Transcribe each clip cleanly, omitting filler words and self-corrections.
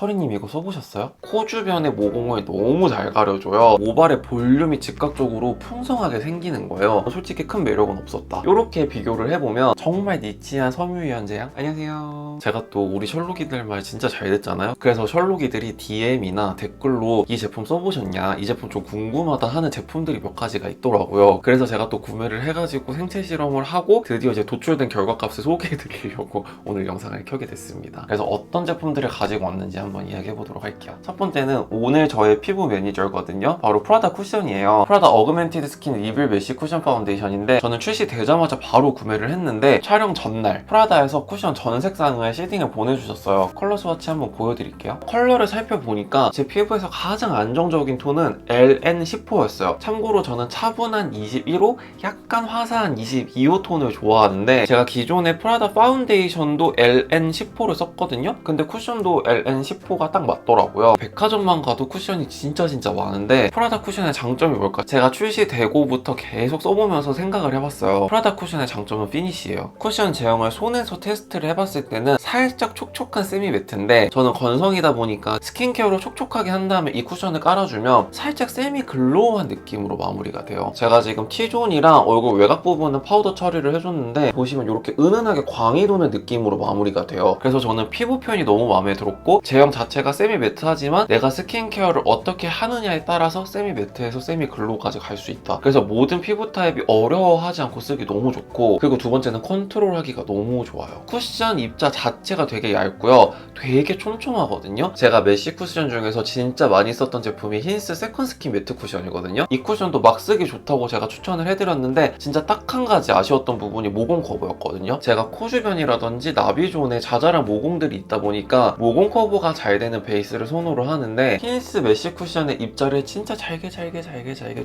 터리님 이거 써보셨어요? 코 주변의 모공을 너무 잘 가려줘요. 모발의 볼륨이 즉각적으로 풍성하게 생기는 거예요. 솔직히 큰 매력은 없었다. 이렇게 비교를 해보면 정말 니치한 섬유유연제야? 안녕하세요. 제가 또 우리 셜록이들 말 진짜 잘 됐잖아요. 그래서 셜록이들이 DM이나 댓글로 이 제품 써보셨냐, 이 제품 좀 궁금하다 하는 제품들이 몇 가지가 있더라고요. 그래서 제가 또 구매를 해가지고 생체 실험을 하고 드디어 이제 도출된 결과값을 소개해드리려고 오늘 영상을 켜게 됐습니다. 그래서 어떤 제품들을 가지고 왔는지 한번 이야기해보도록 할게요. 첫 번째는 오늘 저의 피부 매니저거든요. 바로 프라다 쿠션이에요. 프라다 어그멘티드 스킨 리빌 메쉬 쿠션 파운데이션인데 저는 출시되자마자 바로 구매를 했는데 촬영 전날 프라다에서 쿠션 전 색상을 시딩을 보내주셨어요. 컬러 스와치 한번 보여드릴게요. 컬러를 살펴보니까 제 피부에서 가장 안정적인 톤은 LN10호였어요. 참고로 저는 차분한 21호, 약간 화사한 22호 톤을 좋아하는데 제가 기존의 프라다 파운데이션도 LN10호를 썼거든요. 근데 쿠션도 LN10호가 딱 맞더라고요. 백화점만 가도 쿠션이 진짜 많은데 프라다 쿠션의 장점이 뭘까? 제가 출시되고부터 계속 써보면서 생각을 해봤어요. 프라다 쿠션의 장점은 피니쉬예요. 쿠션 제형을 손에서 테스트를 해봤을 때는 살짝 촉촉한 세미 매트인데 저는 건성이다 보니까 스킨케어로 촉촉하게 한 다음에 이 쿠션을 깔아주면 살짝 세미 글로우한 느낌으로 마무리가 돼요. 제가 지금 T존이랑 얼굴 외곽 부분은 파우더 처리를 해줬는데 보시면 이렇게 은은하게 광이 도는 느낌으로 마무리가 돼요. 그래서 저는 피부 표현이 너무 마음에 들었고 제형 자체가 세미 매트하지만 내가 스킨케어를 어떻게 하느냐에 따라서 세미 매트에서 세미 글로우까지 갈 수 있다. 그래서 모든 피부 타입이 어려워하지 않고 쓰기 너무 좋고, 그리고 두 번째는 컨트롤하기가 너무 좋아요. 쿠션 입자 자체가 되게 얇고요. 되게 촘촘하거든요. 제가 메쉬 쿠션 중에서 진짜 많이 썼던 제품이 힌스 세컨 스킨 매트 쿠션이거든요. 이 쿠션도 막 쓰기 좋다고 제가 추천을 해드렸는데 진짜 딱 한 가지 아쉬웠던 부분이 모공 커버였거든요. 제가 코 주변이라든지 나비존에 자잘한 모공들이 있다 보니까 모공 커버가 잘 되는 베이스를 선호를 하는데 힌스 메쉬 쿠션의 입자를 진짜 잘게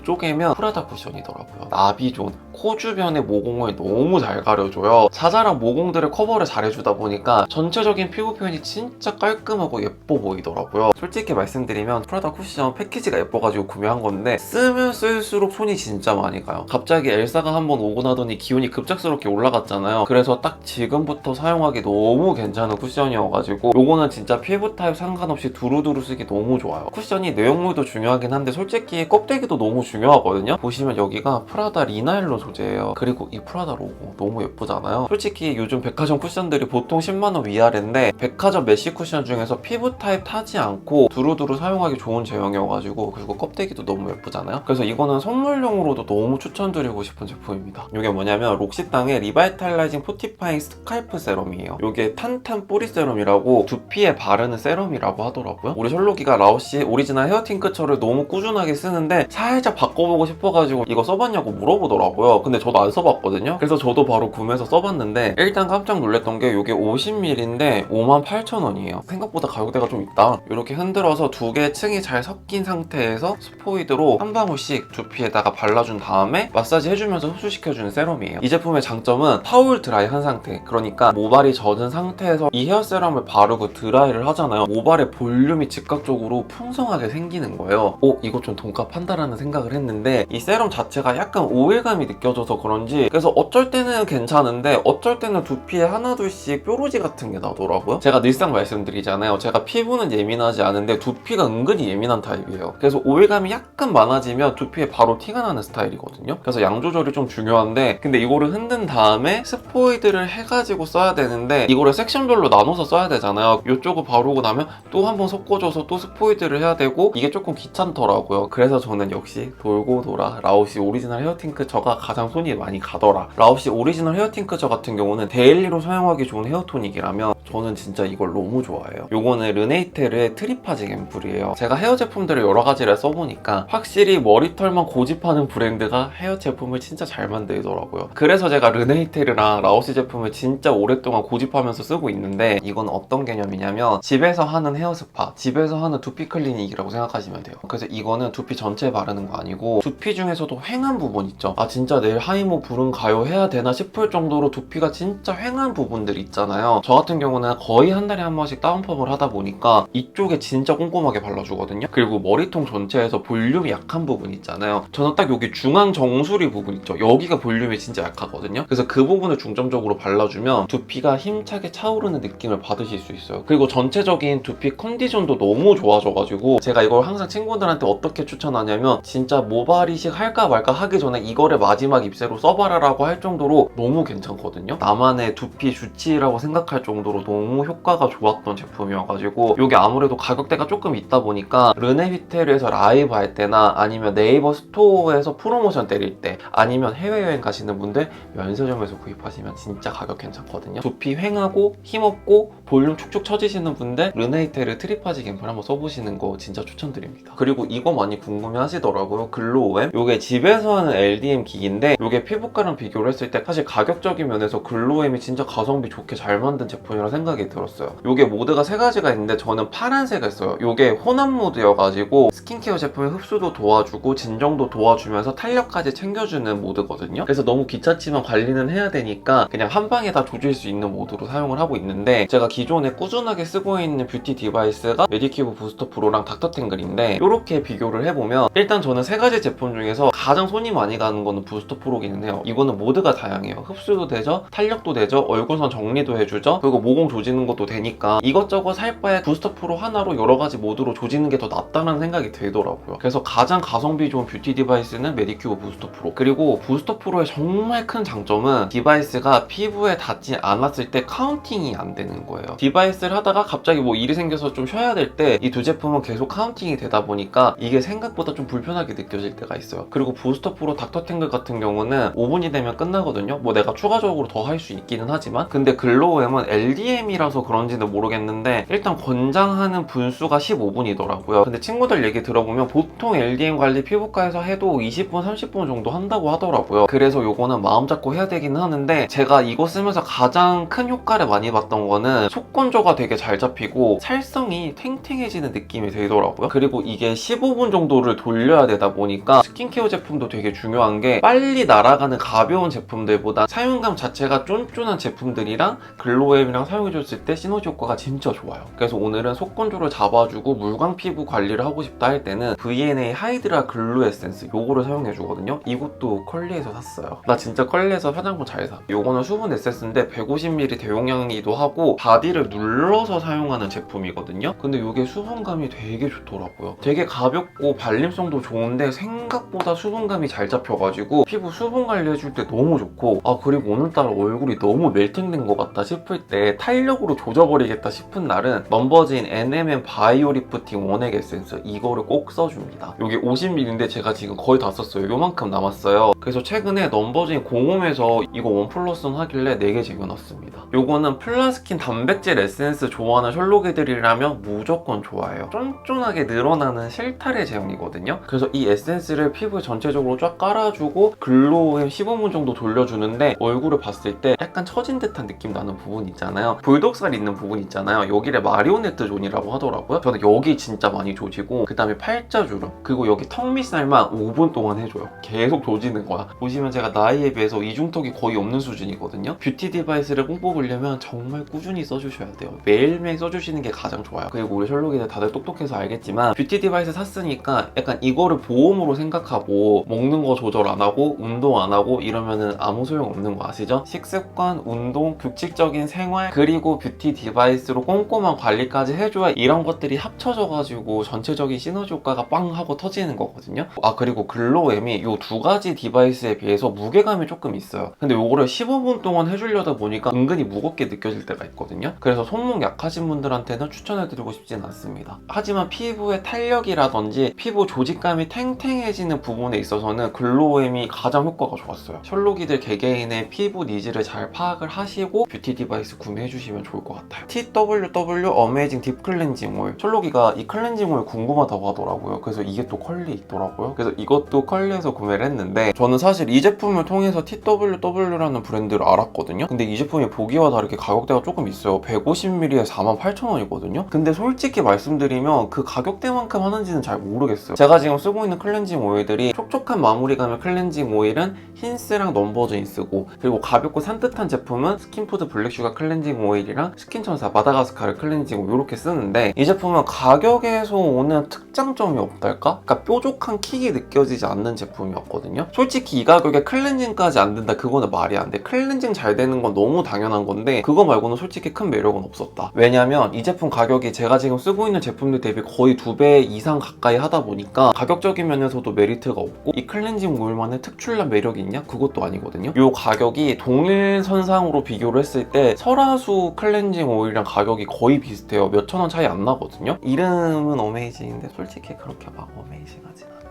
쪼개면 프라다 쿠션이더라고요. 나비존, 코 주변의 모공을 너무 잘 가려줘요. 자잘한 모공들을 커버를 잘해주다 보니까 전체적인 피부 표현이 진짜 깔끔하고 예뻐 보이더라고요. 솔직히 말씀드리면 프라다 쿠션 패키지가 예뻐가지고 구매한 건데 쓰면 쓸수록 손이 진짜 많이 가요. 갑자기 엘사가 한번 오고 나더니 기온이 급작스럽게 올라갔잖아요. 그래서 딱 지금부터 사용하기 너무 괜찮은 쿠션이어가지고 요거는 진짜 피부 타입 상관없이 두루두루 쓰기 너무 좋아요. 쿠션이 내용물도 중요하긴 한데 솔직히 껍데기도 너무 중요하거든요. 보시면 여기가 프라다 리나일론 소재예요. 그리고 이 프라다 로고 너무 예쁘잖아요. 솔직히 요즘 백화점 쿠션들이 보통 10만원 위아래인데 백화점 메쉬 쿠션 중에서 피부 타입 타지 않고 두루두루 사용하기 좋은 제형이어가지고, 그리고 껍데기도 너무 예쁘잖아요. 그래서 이거는 선물용으로도 너무 추천드리고 싶은 제품입니다. 이게 뭐냐면 록시땅의 리바이탈라이징 포티파잉 스칼프 세럼이에요. 이게 탄탄 뿌리 세럼이라고 두피에 바르는 세럼이라고 하더라고요. 우리 셜록이가 라오시 오리지널 헤어 틴크처를 너무 꾸준하게 쓰는데 살짝 바꿔보고 싶어가지고 이거 써봤냐고 물어보더라고요. 근데 저도 안 써봤거든요. 그래서 저도 바로 구매해서 써봤는데 일단 깜짝 놀랐던 게 이게 50ml인데 58,000원이에요. 생각보다 가격대가 좀 있다. 이렇게 흔들어서 두 개의 층이 잘 섞인 상태에서 스포이드로 한 방울씩 두피에다가 발라준 다음에 마사지 해주면서 흡수시켜주는 세럼이에요. 이 제품의 장점은 타올 드라이 한 상태, 그러니까 모발이 젖은 상태에서 이 헤어 세럼을 바르고 드라이를 하잖아요. 모발의 볼륨이 즉각적으로 풍성하게 생기는 거예요. 이거 좀 돈값한다라는 생각을 했는데 이 세럼 자체가 약간 오일감이 느껴져서 그런지 그래서 어쩔 때는 괜찮은데 어쩔 때는 두피에 하나둘씩 뾰루지 같은 게 나더라고요. 제가 늘상 말씀드리잖아요. 제가 피부는 예민하지 않은데 두피가 은근히 예민한 타입이에요. 그래서 오일감이 약간 많아지면 두피에 바로 티가 나는 스타일이거든요. 그래서 양 조절이 좀 중요한데, 근데 이거를 흔든 다음에 스포이드를 해가지고 써야 되는데 이거를 섹션별로 나눠서 써야 되잖아요. 이쪽을 바르고 나면 또 한 번 섞어줘서 또 스포이드를 해야 되고 이게 조금 귀찮더라고요. 그래서 저는 역시 돌고 돌아 라오시 오리지널 헤어 틴크처가 가장 손이 많이 가더라. 라오시 오리지널 헤어 틴크처 같은 경우는 데일리로 사용하기 좋은 헤어토닉이라면 저는 진짜 이걸 너무 좋아해요. 요거는 르네이테르의 트리파직 앰플이에요. 제가 헤어 제품들을 여러 가지를 써보니까 확실히 머리털만 고집하는 브랜드가 헤어 제품을 진짜 잘 만들더라고요. 그래서 제가 르네이테르랑 라오시 제품을 진짜 오랫동안 고집하면서 쓰고 있는데, 이건 어떤 개념이냐면 집에서 하는 헤어 스파, 집에서 하는 두피 클리닉이라고 생각하시면 돼요. 그래서 이거는 두피 전체에 바르는 거 아니고 두피 중에서도 휑한 부분 있죠. 아 진짜 내일 하이모 불은 가요 해야 되나 싶을 정도로 두피가 진짜 휑한 부분들 있잖아요. 저 같은 경우는 경우는 거의 한 달에 한 번씩 다운펌을 하다 보니까 이쪽에 진짜 꼼꼼하게 발라주거든요. 그리고 머리통 전체에서 볼륨이 약한 부분 있잖아요. 저는 딱 여기 중앙 정수리 부분 있죠. 여기가 볼륨이 진짜 약하거든요. 그래서 그 부분을 중점적으로 발라주면 두피가 힘차게 차오르는 느낌을 받으실 수 있어요. 그리고 전체적인 두피 컨디션도 너무 좋아져가지고 제가 이걸 항상 친구들한테 어떻게 추천하냐면 진짜 모발 이식 할까 말까 하기 전에 이거를 마지막 입새로 써봐라라고 할 정도로 너무 괜찮거든요. 나만의 두피 주치라고 생각할 정도로 너무 효과가 좋았던 제품이어가지고 이게 아무래도 가격대가 조금 있다 보니까 르네휘테르에서 라이브 할 때나 아니면 네이버 스토어에서 프로모션 때릴 때 아니면 해외여행 가시는 분들 면세점에서 구입하시면 진짜 가격 괜찮거든요. 두피 휑하고 힘없고 볼륨 축축 처지시는 분들 르네휘테르 트리파지 갬플 한번 써보시는 거 진짜 추천드립니다. 그리고 이거 많이 궁금해 하시더라고요. 글로우앰. 이게 집에서 하는 LDM 기기인데 이게 피부과랑 비교를 했을 때 사실 가격적인 면에서 글로우앰이 진짜 가성비 좋게 잘 만든 제품이라 생각이 들었어요. 이게 모드가 세 가지가 있는데 저는 파란색을 써요. 이게 혼합 모드여가지고 스킨케어 제품의 흡수도 도와주고 진정도 도와주면서 탄력까지 챙겨주는 모드거든요. 그래서 너무 귀찮지만 관리는 해야 되니까 그냥 한 방에 다 조질 수 있는 모드로 사용을 하고 있는데 제가 기존에 꾸준하게 쓰고 있는 뷰티 디바이스가 메디큐브 부스터 프로랑 닥터탱글인데 이렇게 비교를 해보면 일단 저는 세 가지 제품 중에서 가장 손이 많이 가는 거는 부스터 프로기는 해요. 이거는 모드가 다양해요. 흡수도 되죠, 탄력도 되죠, 얼굴선 정리도 해주죠, 그리고 모공 조지는 것도 되니까 이것저것 할 바에 부스터 프로 하나로 여러 가지 모드로 조지는 게 더 낫다는 생각이 들더라고요. 그래서 가장 가성비 좋은 뷰티 디바이스는 메디큐브 부스터 프로. 그리고 부스터 프로의 정말 큰 장점은 디바이스가 피부에 닿지 않았을 때 카운팅이 안 되는 거예요. 디바이스를 하다가 갑자기 뭐 일이 생겨서 좀 쉬어야 될 때 이 두 제품은 계속 카운팅이 되다 보니까 이게 생각보다 좀 불편하게 느껴질 때가 있어요. 그리고 부스터 프로 닥터탱글 같은 경우는 5분이 되면 끝나거든요. 뭐 내가 추가적으로 더 할 수 있기는 하지만 근데 글로우앰은 LDM이라서 그런지는 모르겠는데 일단 권장하는 분수가 15분이더라고요. 근데 친구들 얘기 들어보면 보통 LDM 관리 피부과에서 해도 20분, 30분 정도 한다고 하더라고요. 그래서 요거는 마음 잡고 해야 되긴 하는데 제가 이거 쓰면서 가장 큰 효과를 많이 봤던 거는 속건조가 되게 잘 잡히고 살성이 탱탱해지는 느낌이 들더라고요. 그리고 이게 15분 정도를 돌려야 되다 보니까 스킨케어 제품도 되게 중요한 게 빨리 날아가는 가벼운 제품들보다 사용감 자체가 쫀쫀한 제품들이랑 글로우앰이랑 사용해줬을 때 시너지 효과가 진짜 좋아요. 그래서 오늘은 속건조를 잡아주고 물광 피부 관리를 하고 싶다 할 때는 VNA 하이드라 글루 에센스 요거를 사용해주거든요. 이것도 컬리에서 샀어요. 나 진짜 컬리에서 화장품 잘 사. 요거는 수분 에센스인데 150ml 대용량이기도 하고 바디를 눌러서 사용하는 제품이거든요. 근데 이게 수분감이 되게 좋더라고요. 되게 가볍고 발림성도 좋은데 생각보다 수분감이 잘 잡혀가지고 피부 수분 관리해줄 때 너무 좋고 그리고 오늘따라 얼굴이 너무 멜팅된 것 같다 싶을 때 탄력으로 조져버리겠다 싶은 날은 넘버즈인 NMN 바이오 리프팅 원액 에센스 이거를 꼭 써줍니다. 이게 50ml인데 제가 지금 거의 다 썼어요. 요만큼 남았어요. 그래서 최근에 넘버즈인 공홈에서 이거 원 플러스 원 하길래 4개 쟁여놨습니다. 요거는 플라스킨 단백질 에센스 좋아하는 셜록이들이라면 무조건 좋아해요. 쫀쫀하게 늘어나는 실타래 제형이거든요. 그래서 이 에센스를 피부에 전체적으로 쫙 깔아주고 글로우에 15분 정도 돌려주는데 얼굴을 봤을 때 약간 처진 듯한 느낌 나는 부분 있잖아요. 불독살 있는 부분 있잖아요. 여기를 마리오네트 존이라고 하더라고요. 저는 여기 진짜 많이 조지고 그 다음에 팔자주름 그리고 여기 턱 밑살만 5분 동안 해줘요. 계속 조지는 거야. 보시면 제가 나이에 비해서 이중턱이 거의 없는 수준이거든요. 뷰티 디바이스를 꼭 뽑으려면 정말 꾸준히 써주셔야 돼요. 매일매일 써주시는 게 가장 좋아요. 그리고 우리 셜록이들 다들 똑똑해서 알겠지만 뷰티 디바이스 샀으니까 약간 이거를 보험으로 생각하고 먹는 거 조절 안 하고 운동 안 하고 이러면은 아무 소용 없는 거 아시죠? 식습관, 운동, 규칙적인 생활 그리고 뷰티 디바이스로 꼼꼼한 관리까지 해줘야 이런 것들이 합쳐져가지고 전체적인 시너지 효과가 빵 하고 터지는 거거든요. 그리고 글로우앰이 이 두 가지 디바이스에 비해서 무게감이 조금 있어요. 근데 요거를 15분 동안 해주려다 보니까 은근히 무겁게 느껴질 때가 있거든요. 그래서 손목 약하신 분들한테는 추천해드리고 싶진 않습니다. 하지만 피부의 탄력이라든지 피부 조직감이 탱탱해지는 부분에 있어서는 글로우앰이 가장 효과가 좋았어요. 셜록이들 개개인의 피부 니즈를 잘 파악을 하시고 뷰티 디바이스 구매해주시면 좋을 것 같아요. TWW 어메이징 딥 클렌징 오일. 셜록이가 이 클렌징 오일 궁금하다고 하더라고요. 그래서 이게 또 컬리 있더라고요. 그래서 이것도 컬리에서 구매를 했는데 저는 사실 이 제품을 통해서 TWW라는 브랜드를 알았거든요. 근데 이 제품이 보기와 다르게 가격대가 조금 있어요. 150ml에 48,000원이거든요. 근데 솔직히 말씀드리면 그 가격대만큼 하는지는 잘 모르겠어요. 제가 지금 쓰고 있는 클렌징 오일들이 촉촉한 마무리감의 클렌징 오일은 힌스랑 넘버즈인 쓰고 그리고 가볍고 산뜻한 제품은 스킨푸드 블랙슈가 클렌징 오일이랑 스킨천사 마다가스카르 클렌징 오일 이렇게 쓰는데 이 제품은 가격에서 오는 특장점이 없달까? 그러니까 뾰족한 킥이 느껴지지 않는 제품이었거든요. 솔직히 이 가격에 클렌징까지 안 된다 그거는 말이 안 돼. 클렌징 잘 되는 건 너무 당연한 건데 그거 말고는 솔직히 큰 매력은 없었다. 왜냐면 이 제품 가격이 제가 지금 쓰고 있는 제품들 대비 거의 2배 이상 가까이 하다 보니까 가격적인 면에서도 메리트가 없고 이 클렌징 오일만의 특출난 매력이 있냐? 그것도 아니거든요. 이 가격이 동일선상으로 비교를 했을 때 설화수 클렌징 오일이랑 가격이 거의 비슷해요. 몇천 원 차이 안 나거든요. 이름은 어메이징인데 솔직히 그렇게 막 어메이징하진 않고.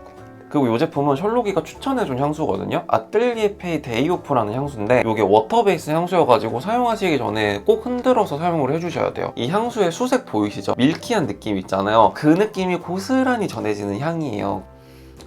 그리고 이 제품은 셜록이가 추천해준 향수거든요. 아뜰리에 페이 데이오프라는 향수인데 이게 워터 베이스 향수여가지고 사용하시기 전에 꼭 흔들어서 사용을 해주셔야 돼요. 이 향수의 수색 보이시죠? 밀키한 느낌 있잖아요. 그 느낌이 고스란히 전해지는 향이에요.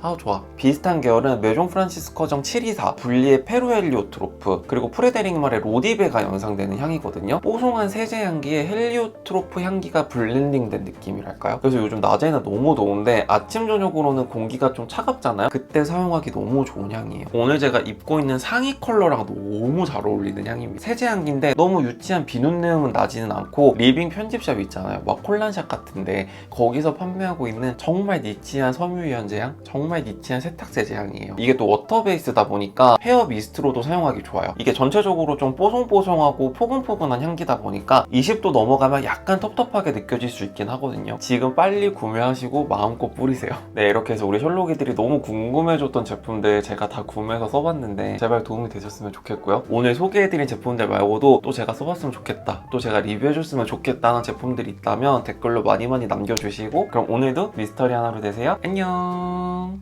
아우 좋아. 비슷한 계열은 메종 프란시스커정 724, 분리의 페루헬리오트로프, 그리고 프레데릭 말의 로디베가 연상되는 향이거든요. 뽀송한 세제 향기에 헬리오트로프 향기가 블렌딩된 느낌이랄까요? 그래서 요즘 낮에는 너무 더운데 아침 저녁으로는 공기가 좀 차갑잖아요. 그때 사용하기 너무 좋은 향이에요. 오늘 제가 입고 있는 상의 컬러랑 너무 잘 어울리는 향입니다. 세제 향기인데 너무 유치한 비눗내음은 나지는 않고 리빙 편집샵 있잖아요. 막 콜란샵 같은데 거기서 판매하고 있는 정말 니치한 섬유유연제 향, 정말 니치한 세탁세제 향이에요. 이게 또 워터 베이스다 보니까 헤어 미스트로도 사용하기 좋아요. 이게 전체적으로 좀 뽀송뽀송하고 포근포근한 향기다 보니까 20도 넘어가면 약간 텁텁하게 느껴질 수 있긴 하거든요. 지금 빨리 구매하시고 마음껏 뿌리세요. 네, 이렇게 해서 우리 셜록이들이 너무 궁금해졌던 제품들 제가 다 구매해서 써봤는데 제발 도움이 되셨으면 좋겠고요. 오늘 소개해드린 제품들 말고도 또 제가 써봤으면 좋겠다, 또 제가 리뷰해줬으면 좋겠다는 제품들이 있다면 댓글로 많이 남겨주시고, 그럼 오늘도 미스터리 하나로 되세요. 안녕.